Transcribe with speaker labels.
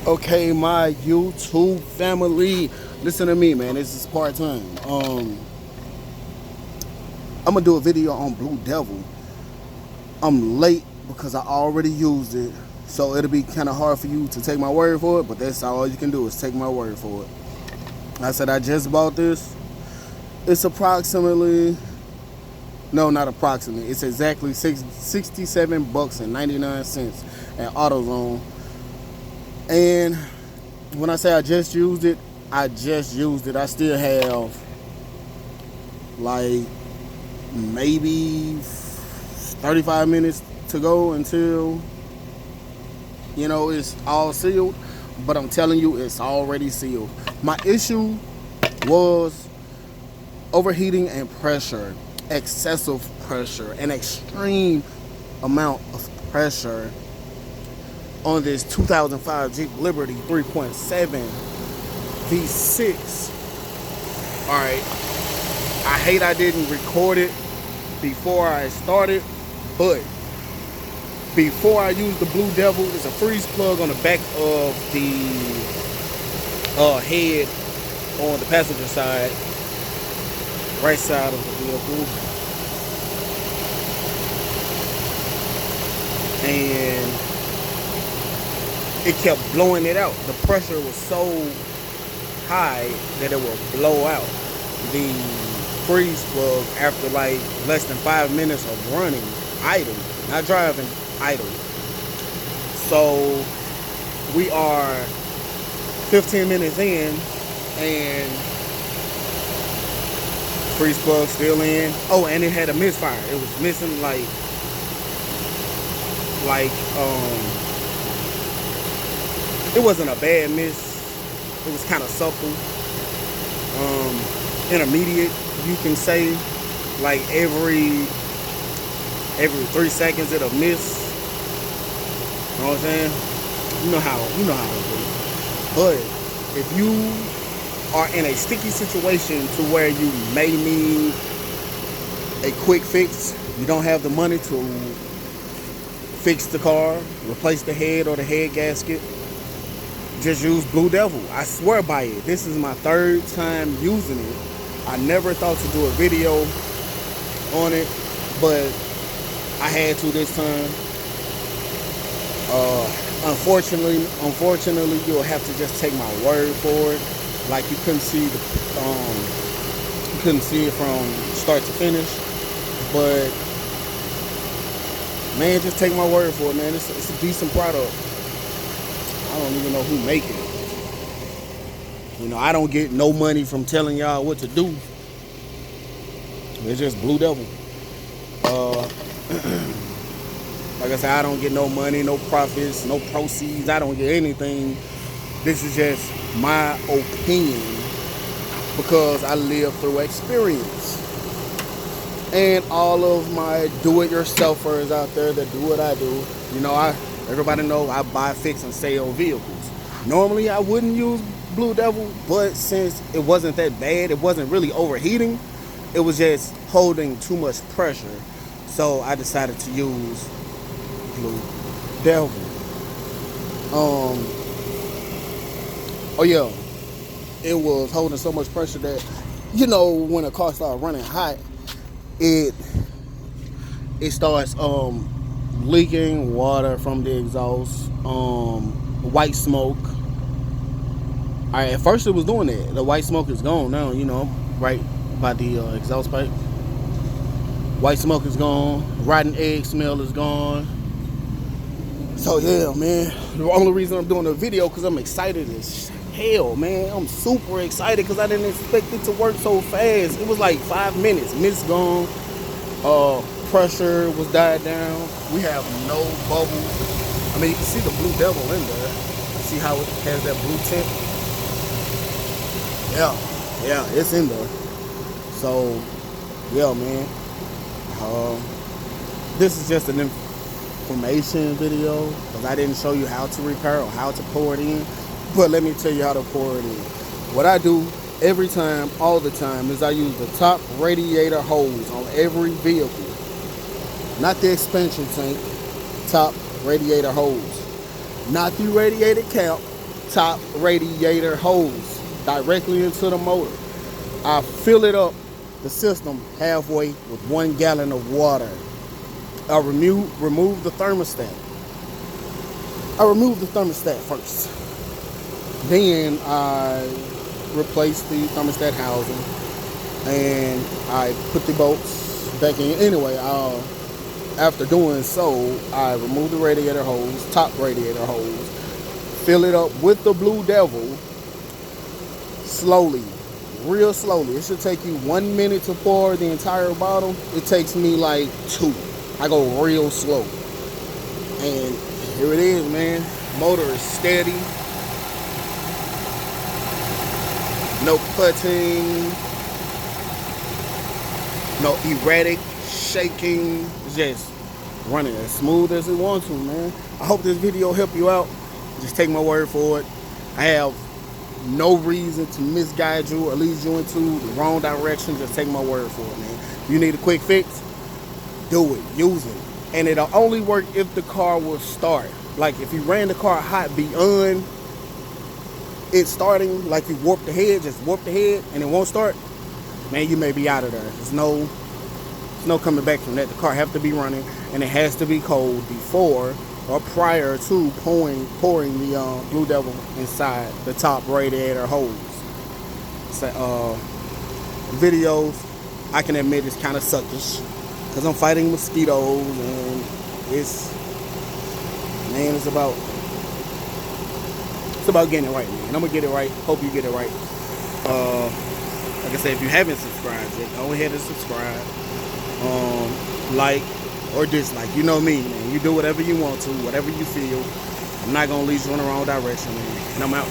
Speaker 1: Okay, my YouTube family, listen to me, man. This is part time. I'm gonna do a video on Blue Devil. I'm late because I already used it, so it'll be kind of hard for you to take my word for it. But that's all you can do is take my word for it. I said I just bought this. It's approximately, no, not approximately. It's exactly 67 bucks and 99 cents at AutoZone. And when I say I just used it, I just used it. I still have like maybe 35 minutes to go until, it's all sealed. But I'm telling you, it's already sealed. My issue was overheating and pressure, excessive pressure, an extreme amount of pressure on this 2005 Jeep Liberty 3.7 V6. All right, I hate I didn't record it before I started, but before I used the Blue Devil, there's a freeze plug on the back of the head on the passenger side, right side of the vehicle. And it kept blowing it out. The pressure was so high that it would blow out the freeze plug after like less than 5 minutes of running, idle, not driving, idle. So we are 15 minutes in and freeze plug still in. Oh, and it had a misfire. It was missing like it wasn't a bad miss. It was kind of supple, intermediate, you can say. Like every 3 seconds it'll miss. You know what I'm saying? You know how it is. But if you are in a sticky situation to where you may need a quick fix, you don't have the money to fix the car, replace the head or the head gasket, just use Blue Devil. I swear by it. This is my third time using it. I never thought to do a video on it, but I had to this time. Unfortunately, you'll have to just take my word for it. Like you couldn't see it from start to finish, but man, just take my word for it, man. It's a decent product. I don't even know who make it. I don't get no money from telling y'all what to do. It's just Blue Devil. Like I said, I don't get no money, no profits, no proceeds. I don't get anything. This is just my opinion because I live through experience. And all of my do-it-yourselfers out there that do what I do, everybody know I buy, fix, and sell vehicles. Normally, I wouldn't use Blue Devil, but since it wasn't that bad, it wasn't really overheating, it was just holding too much pressure. So I decided to use Blue Devil. Oh yeah, it was holding so much pressure that, when a car starts running hot, it starts leaking water from the exhaust, white smoke. All right, at first it was doing that. The white smoke is gone now, right by the exhaust pipe. White smoke is gone. Rotten egg smell is gone. So yeah, man, the only reason I'm doing the video because I'm excited as hell, man. I'm super excited because I didn't expect it to work so fast. It was like 5 minutes. Mist gone. Pressure was died down. We have no bubbles. I mean, you can see the Blue Devil in there. See how it has that blue tint? Yeah, it's in there. So, yeah, man. This is just an information video because I didn't show you how to repair or how to pour it in. But let me tell you how to pour it in. What I do every time, all the time, is I use the top radiator hose on every vehicle. Not the expansion tank, top radiator hose. Not the radiator cap, top radiator hose directly into the motor. I fill it up, the system, halfway with 1 gallon of water. I remove the thermostat. I remove the thermostat first. Then I replace the thermostat housing and I put the bolts back in. Anyway, after doing so, I remove the radiator hose, top radiator hose, fill it up with the Blue Devil slowly, real slowly. It should take you 1 minute to pour the entire bottle. It takes me like 2. I go real slow. And here it is, man. Motor is steady. No putting. No erratic shaking. It's just running as smooth as it wants to, man. I hope this video helped you out. Just take my word for it. I have no reason to misguide you or lead you into the wrong direction. Just take my word for it, man. If you need a quick fix, do it. Use it. And it'll only work if the car will start. Like if you ran the car hot beyond it starting, like you warped the head, just warp the head and it won't start, man, you may be out of there. There's no coming back from that. The car have to be running and it has to be cold before or prior to pouring the Blue Devil inside the top radiator hose. So, videos, I can admit, it's kind of suckish because I'm fighting mosquitoes and it's about getting it right, man. I'm gonna get it right. Hope you get it right. Like I said, if you haven't subscribed yet, go ahead and subscribe. Like or dislike. You know me, man. You do whatever you want to, whatever you feel. I'm not gonna lead you in the wrong direction, man. And I'm out.